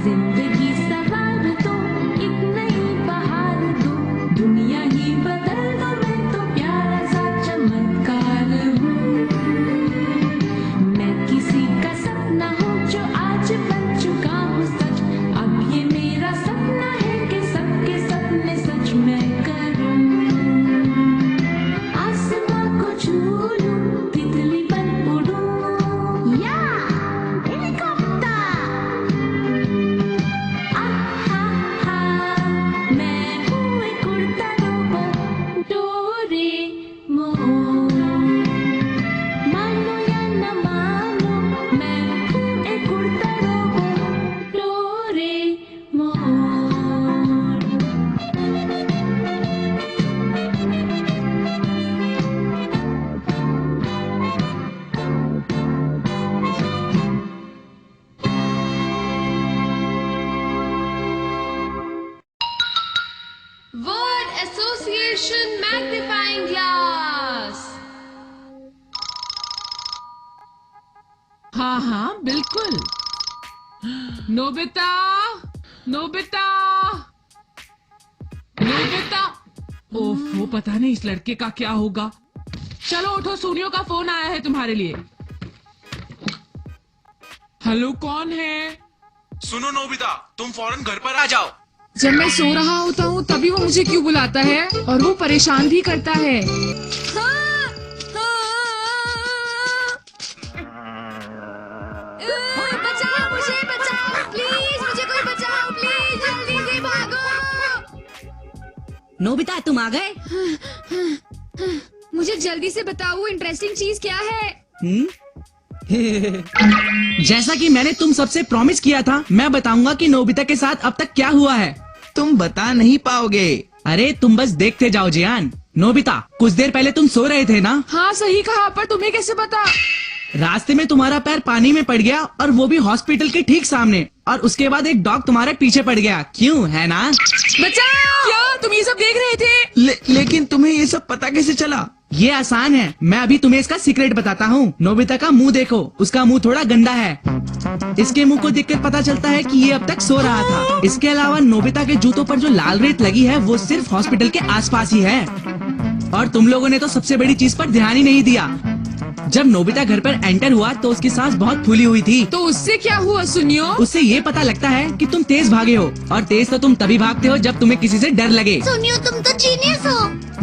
जिंदगी सवार दो, एक नई बहार दो, दुनिया ही बदल दो, मैं तो प्यारा सा चमत्कार हूँ। मैं किसी का सपना हूँ जो आज बन चुका हूँ सच। अब ये मेरा सपना है कि सबके सपने सच मैं करूँ। आसमां को छू लूं, तितली बन उड़ूं, या हेलीकॉप्टर। आहा हा, मैं हूँ एक उड़ता रोबोट, डोरेमोन। मानो या न मानो, मैं हूँ एक उड़ता robot, Doraemon. Word Association Magnifying Glass. हाँ हाँ बिल्कुल। Nobita, Nobita, Nobita. ओफो, पता नहीं इस लड़के का क्या होगा। चलो उठो, सोनियो का फोन आया है तुम्हारे लिए। हेलो, कौन है? सुनो नोबिता, तुम फौरन घर पर आ जाओ। जब मैं सो रहा होता हूँ तभी वो मुझे क्यों बुलाता है और वो परेशान भी करता है। बचाओ मुझे, बचाओ प्लीज, मुझे कोई बचाओ प्लीज, जल्दी से भागो। नोबिता, तुम आ गए? मुझे जल्दी से बताओ वो इंटरेस्टिंग चीज क्या है। जैसा कि मैंने तुम सबसे प्रॉमिस किया था, मैं बताऊंगा कि नोबिता के साथ अब तक क्या हुआ है। तुम बता नहीं पाओगे। अरे तुम बस देखते जाओ जियान। नोबिता, कुछ देर पहले तुम सो रहे थे ना? हाँ सही कहा, पर तुम्हें कैसे पता? रास्ते में तुम्हारा पैर पानी में पड़ गया और वो भी हॉस्पिटल के ठीक सामने, और उसके बाद एक डॉग तुम्हारे पीछे पड़ गया। क्यों, है ना? बचाओ! क्या तुम ये सब देख रहे थे? लेकिन तुम्हें ये सब पता कैसे चला? ये आसान है, मैं अभी तुम्हें इसका सीक्रेट बताता हूँ। नोबिता का मुंह देखो, उसका मुंह थोड़ा गंदा है। इसके मुंह को देखकर पता चलता है कि ये अब तक सो रहा था। इसके अलावा नोबिता के जूतों पर जो लाल रेत लगी है वो सिर्फ हॉस्पिटल के आसपास ही है। और तुम लोगों ने तो सबसे बड़ी चीज पर ध्यान ही नहीं दिया। जब नोबिता घर पर एंटर हुआ तो उसकी सांस बहुत फूली हुई थी। तो उससे क्या हुआ सुनियो? उससे ये पता लगता है कि तुम तेज भागे हो, और तेज तो तुम तभी भागते हो जब तुम्हें किसी से डर लगे। सुनियो, तुम तो जीनियस हो।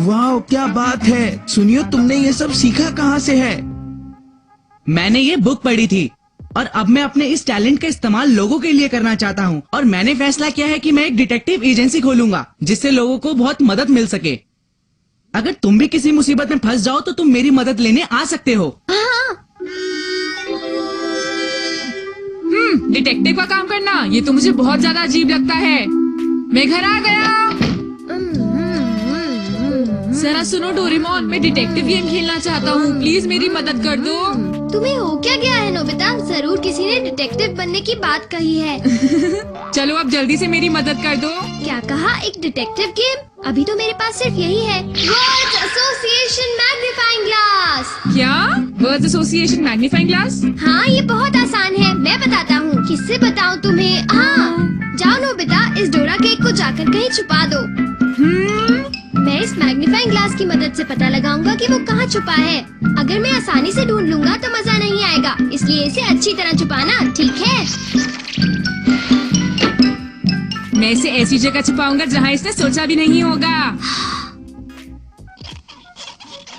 वाह, क्या बात है। सुनियो, तुमने ये सब सीखा कहाँ से है? मैंने ये बुक पढ़ी थी और अब मैं अपने इस टैलेंट का इस्तेमाल लोगों के लिए करना चाहता हूँ। और मैंने फैसला किया है कि मैं एक डिटेक्टिव एजेंसी खोलूंगा जिससे लोगों को बहुत मदद मिल सके। अगर तुम भी किसी मुसीबत में फंस जाओ तो तुम मेरी मदद लेने आ सकते हो। डिटेक्टिव का काम करना, ये तो मुझे बहुत ज्यादा अजीब लगता है। मैं घर आ गया। जरा सुनो डोरेमोन, मैं डिटेक्टिव गेम खेलना चाहता हूँ, प्लीज मेरी मदद कर दो। तुम्हें हो क्या गया है नोबिता? जरूर किसी ने डिटेक्टिव बनने की बात कही है। चलो अब जल्दी से मेरी मदद कर दो। क्या कहा, एक डिटेक्टिव गेम? अभी तो मेरे पास सिर्फ यही है, वर्ड्स एसोसिएशन मैग्नीफाइंग ग्लास। क्या? Words association magnifying glass? हाँ, ये बहुत आसान है, मैं बताता हूँ। किससे बताऊँ तुम्हें? हाँ, जाओ नोबिता, इस डोरा केक को जाकर कहीं छुपा दो। मैं इस मैग्नीफाइंग ग्लास की मदद से पता लगाऊंगा कि वो कहाँ छुपा है। अगर मैं आसानी से ढूंढ लूंगा तो मजा नहीं आएगा, इसलिए इसे अच्छी तरह छुपाना, ठीक है? मैं इसे ऐसी जगह छुपाऊंगा जहाँ इसने सोचा भी नहीं होगा।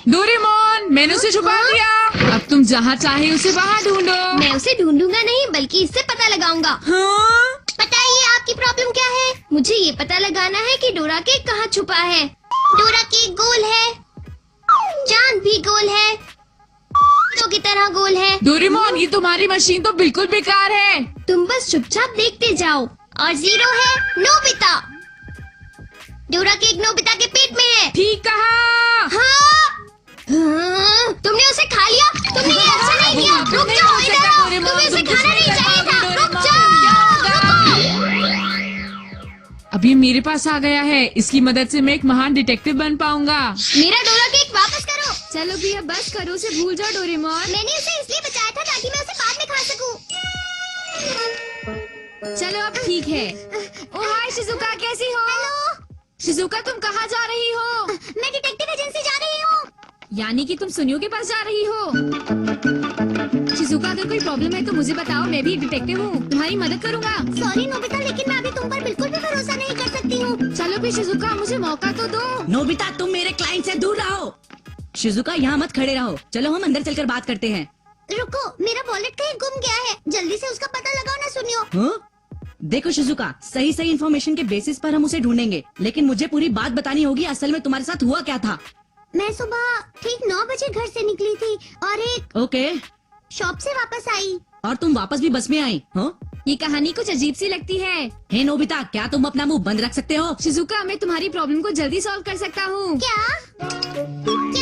डोरेमोन, मैंने उसे छुपा दिया। अब तुम जहाँ चाहे उसे वहाँ ढूंढो। मैं उसे ढूंढूंगा नहीं, बल्कि इससे पता लगाऊंगा। हाँ? बताइए, आपकी प्रॉब्लम क्या है? मुझे ये पता लगाना है कि डोरा केक कहाँ छुपा है। डोरा केक गोल है, चांद भी गोल है, तो की तरह गोल है। डोरेमोन, ये तुम्हारी मशीन तो बिल्कुल बेकार है। तुम बस चुपचाप देखते जाओ। और 0 है नोबिता। डोरा केक नोबिता के पेट में है। ठीक कहा। हाँ, तुमने उसे खा लिया। तुमने ये अच्छा नहीं किया। रुक जाओ, इधर आओ। तुम्हें उसे खाना नहीं चाहिए था। रुक जाओ, अब ये मेरे पास आ गया है, इसकी मदद से मैं एक महान डिटेक्टिव बन पाऊंगा। मेरा डोरा केक वापस करो। चलो भैया बस करो, उसे भूल जाओ डोरेमोन। मैंने उसे इसलिए बचाया था ताकि मैं उसे बाद में खा सकूं। चलो अब ठीक ठीक है। ओ हाय शिजुका, कैसी हो? शिजुका तुम कहाँ जा रही हो? मैं डिटेक्टिव एजेंसी जा रही हूँ। यानी कि तुम सुनियो के पास जा रही हो? शिजुका अगर कोई प्रॉब्लम है तो मुझे बताओ, मैं भी डिटेक्टिव हूँ, तुम्हारी मदद करूँगा। सॉरी नोबिता, लेकिन मैं अभी तुम पर बिल्कुल भी भरोसा नहीं कर सकती हूँ। चलो भी शिजुका, मुझे मौका तो दो। नोबिता तुम मेरे क्लाइंट से दूर रहो। शिजुका यहाँ मत खड़े रहो, चलो हम अंदर चलकर बात करते हैं। रुको, मेरा वॉलेट कहीं गुम गया है, जल्दी से उसका पता लगाओ ना सुनियो। हाँ? देखो शिजुका, सही सही इन्फॉर्मेशन के बेसिस पर हम उसे ढूंढेंगे, लेकिन मुझे पूरी बात बतानी होगी, असल में तुम्हारे साथ हुआ क्या था। मैं सुबह ठीक 9 बजे घर से निकली थी और एक ओके, शॉप से वापस आई। और तुम वापस भी बस में आई? हाँ? ये कहानी कुछ अजीब सी लगती है। हे नोबिता, क्या तुम अपना मुंह बंद रख सकते हो? शिजुका, मैं तुम्हारी प्रॉब्लम को जल्दी सॉल्व कर सकता हूँ। क्या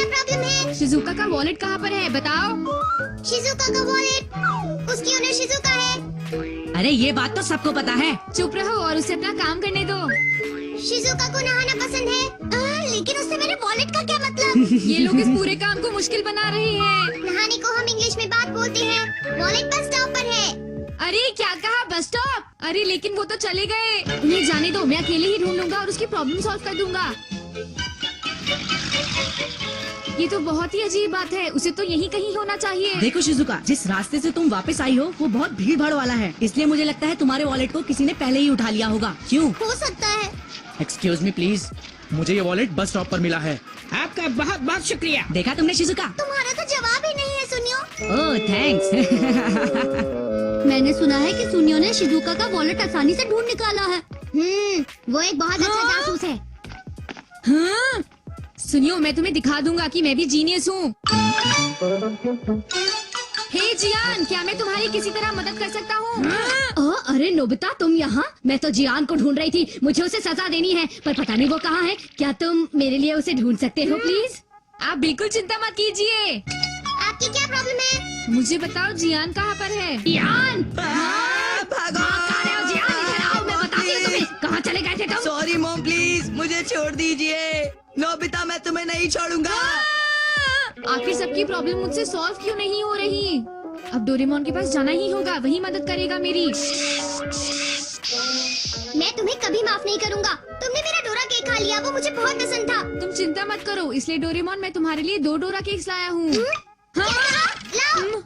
प्रॉब्लम है? शिजुका का वॉलेट कहाँ पर है बताओ? शिजुका का वॉलेट, उसकी ओनर शिजुका है। अरे ये बात तो सबको पता है। चुप रहो और उसे अपना काम करने दो। शिजुका को नहाना पसंद है, लेकिन उससे मेरे वॉलेट का क्या मतलब? ये लोग इस पूरे काम को मुश्किल बना रहे हैं। नहाने को हम इंग्लिश में बात बोलते हैं, वॉलेट बस स्टॉप पर है। अरे क्या कहा, बस स्टॉप? अरे लेकिन वो तो चले गए। उन्हें जाने दो, मैं अकेले ही ढूंढ लूंगा और उसकी प्रॉब्लम सॉल्व कर दूंगा। ये तो बहुत ही अजीब बात है, उसे तो यहीं कहीं होना चाहिए। देखो शिजुका, जिस रास्ते से तुम वापस आई हो वो बहुत भीड़ भाड़ वाला है, इसलिए मुझे लगता है तुम्हारे वॉलेट को किसी ने पहले ही उठा लिया होगा। क्यों? हो सकता है। एक्सक्यूज मी प्लीज, मुझे ये वॉलेट बस स्टॉप पर मिला है। आपका बहुत बहुत शुक्रिया। देखा तुमने शिजुका? तुम्हारा तो जवाब ही नहीं है सुनियो। ओह थैंक्स। मैंने सुना है कि सुनियो ने शिजुका का वॉलेट आसानी से ढूंढ निकाला है। वो एक बहुत अच्छा जासूस है। हाँ? सुनियो, मैं तुम्हें दिखा दूंगा कि मैं भी जीनियस हूँ। हे जियान, क्या मैं तुम्हारी किसी तरह मदद कर सकता हूँ? अरे नोबिता, तुम यहाँ? मैं तो जियान को ढूंढ रही थी, मुझे उसे सजा देनी है, पर पता नहीं वो कहाँ है। क्या तुम मेरे लिए उसे ढूंढ सकते हो प्लीज? आप बिल्कुल चिंता मत कीजिए। आपकी क्या प्रॉब्लम है? मुझे बताओ जियान कहाँ पर है? जियान, भागो! कहाँ रहे हो जियान? इधर आओ, मैं बताती हूँ तुम्हें। कहाँ चले गए थे तुम? सॉरी मॉम, प्लीज मुझे छोड़ दीजिए। नोबिता, मैं तुम्हें नहीं छोड़ूंगा। आखिर सबकी प्रॉब्लम मुझसे सॉल्व क्यों नहीं हो रही? अब डोरेमोन के पास जाना ही होगा, वही मदद करेगा मेरी। मैं तुम्हें कभी माफ नहीं करूँगा। तुमने मेरा डोरा केक खा लिया, वो मुझे बहुत पसंद था। तुम चिंता मत करो, इसलिए डोरेमोन मैं तुम्हारे लिए 2 डोरा केक्स लाया हूँ। लाओ।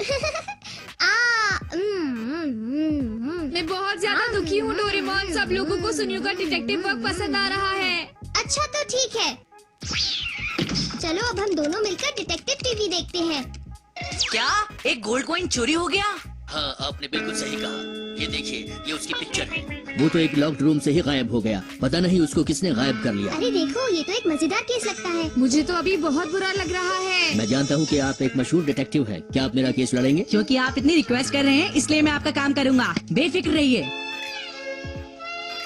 मैं बहुत ज्यादा दुखी हूँ डोरेमोन, सब लोगों को सुनियो का डिटेक्टिव वर्क पसंद आ रहा है। अच्छा तो ठीक है, चलो अब हम दोनों मिलकर डिटेक्टिव टीवी देखते हैं। क्या एक गोल्ड कॉइन चोरी हो गया? हाँ, आपने बिल्कुल सही कहा। ये देखिए, ये उसकी पिक्चर है। वो तो एक लॉक्ड रूम से ही गायब हो गया, पता नहीं उसको किसने गायब कर लिया। अरे देखो, ये तो एक मजेदार केस लगता है। मुझे तो अभी बहुत बुरा लग रहा है। मैं जानता हूँ कि आप एक मशहूर डिटेक्टिव हैं। क्या आप मेरा केस लड़ेंगे? क्योंकि आप इतनी रिक्वेस्ट कर रहे हैं, इसलिए मैं आपका काम करूंगा, बेफिक्र रहिए।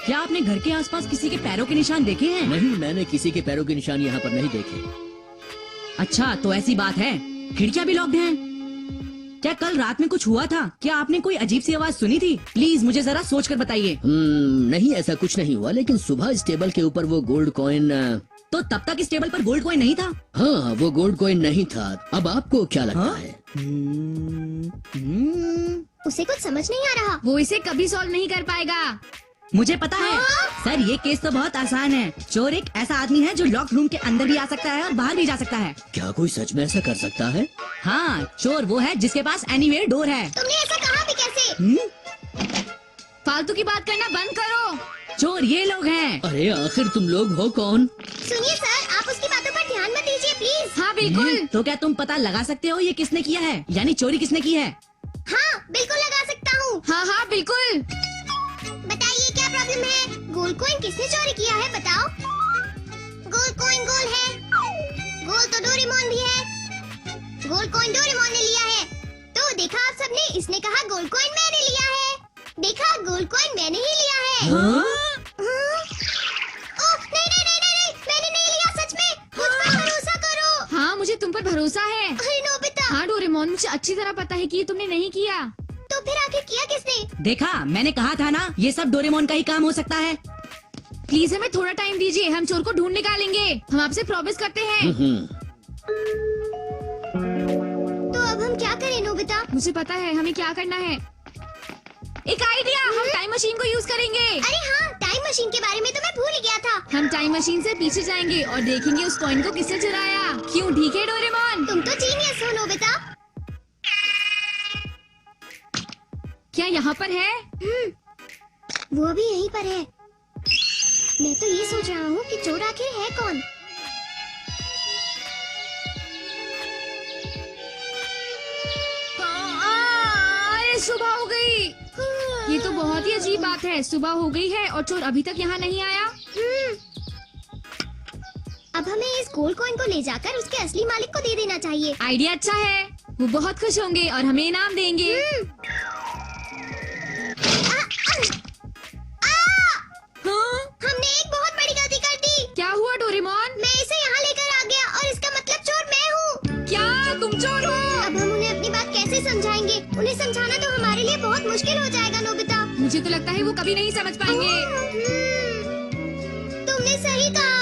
क्या आपने घर के आसपास किसी के पैरों के निशान देखे हैं? नहीं, मैंने किसी के पैरों के निशान यहाँ पर नहीं देखे। अच्छा तो ऐसी बात है, खिड़कियाँ भी लॉक्ड हैं। क्या कल रात में कुछ हुआ था? क्या आपने कोई अजीब सी आवाज सुनी थी? प्लीज मुझे जरा सोच कर बताइए। नहीं, ऐसा कुछ नहीं हुआ, लेकिन सुबह इस टेबल के ऊपर वो गोल्ड कॉइन। तो तब तक इस टेबल पर गोल्ड कॉइन नहीं था? हाँ, वो गोल्ड कॉइन नहीं था। अब आपको क्या लगता है? उसे कुछ समझ नहीं आ रहा। वो इसे कभी सॉल्व नहीं कर पाएगा। मुझे पता है सर, ये केस तो बहुत आसान है। चोर एक ऐसा आदमी है जो लॉक रूम के अंदर भी आ सकता है और बाहर भी जा सकता है। क्या कोई सच में ऐसा कर सकता है? हाँ, चोर वो है जिसके पास एनीवेयर डोर है। तुमने ऐसा कहा भी कैसे? फालतू की बात करना बंद करो। चोर ये लोग हैं। अरे आखिर तुम लोग हो कौन? सुनिए सर, आप उसकी बातों पर ध्यान मत दीजिए प्लीज। हाँ बिल्कुल। तो क्या तुम पता लगा सकते हो ये किसने किया है, यानी चोरी किसने की है? हाँ बिल्कुल लगा सकता हूँ। हाँ बिल्कुल। बताइए क्या प्रॉब्लम है? गोल्ड कॉइन किसने चोरी किया है बताओ? गोल्ड कॉइन गोल है, गोल तो डोरेमोन भी है। गोल्ड कॉइन डोरेमोन ने लिया है। तो देखा आप सबने, इसने कहा गोल्ड कॉइन मैंने लिया है। देखा, गोल्ड कॉइन मैंने ही लिया है। ओह नहीं, मैंने नहीं लिया, सच में। मुझ पर भरोसा करो। हाँ, मुझे तुम पर भरोसा है। अरे नोबिता। हाँ डोरेमोन, मुझे अच्छी तरह पता है कि ये तुमने नहीं किया। तो फिर आखिर किया किसने? देखा, मैंने कहा था ना, ये सब डोरेमोन का ही काम हो सकता है। प्लीज हमें थोड़ा टाइम दीजिए, हम चोर को ढूंढ निकालेंगे। हम आपसे प्रॉमिस करते हैं। तो अब हम क्या करें नोबिता? मुझे पता है हमें क्या करना है। एक आइडिया, हम टाइम मशीन को यूज करेंगे। अरे हाँ, टाइम मशीन के बारे में तो मैं भूल ही गया था। हम टाइम मशीन से पीछे जाएंगे और देखेंगे उस कॉइन को किसने चुराया। क्यों, ठीक है डोरेमोन? तुम तो जीनियस हो नोबिता। क्या यहाँ पर है? वो भी यहीं पर है। मैं तो ये सोच रहा हूँ कि चोर आखिर है कौन। सुबह हो गई। ये तो बहुत ही अजीब बात है, सुबह हो गई है और चोर अभी तक यहाँ नहीं आया। अब हमें इस गोल्ड कॉइन को ले जाकर उसके असली मालिक को दे देना चाहिए। आइडिया अच्छा है, वो बहुत खुश होंगे और हमें इनाम देंगे। हाँ? हमने एक बहुत बड़ी गलती कर दी। क्या हुआ डोरेमोन? मैं इसे यहाँ लेकर आ गया और इसका मतलब चोर मैं हूँ। क्या तुम चोर हो? अब हम उन्हें अपनी बात कैसे समझाएंगे? उन्हें समझाना तो हमारे लिए बहुत मुश्किल हो जाएगा नोबिता। मुझे तो लगता है वो कभी नहीं समझ पाएंगे। तुमने सही कहा।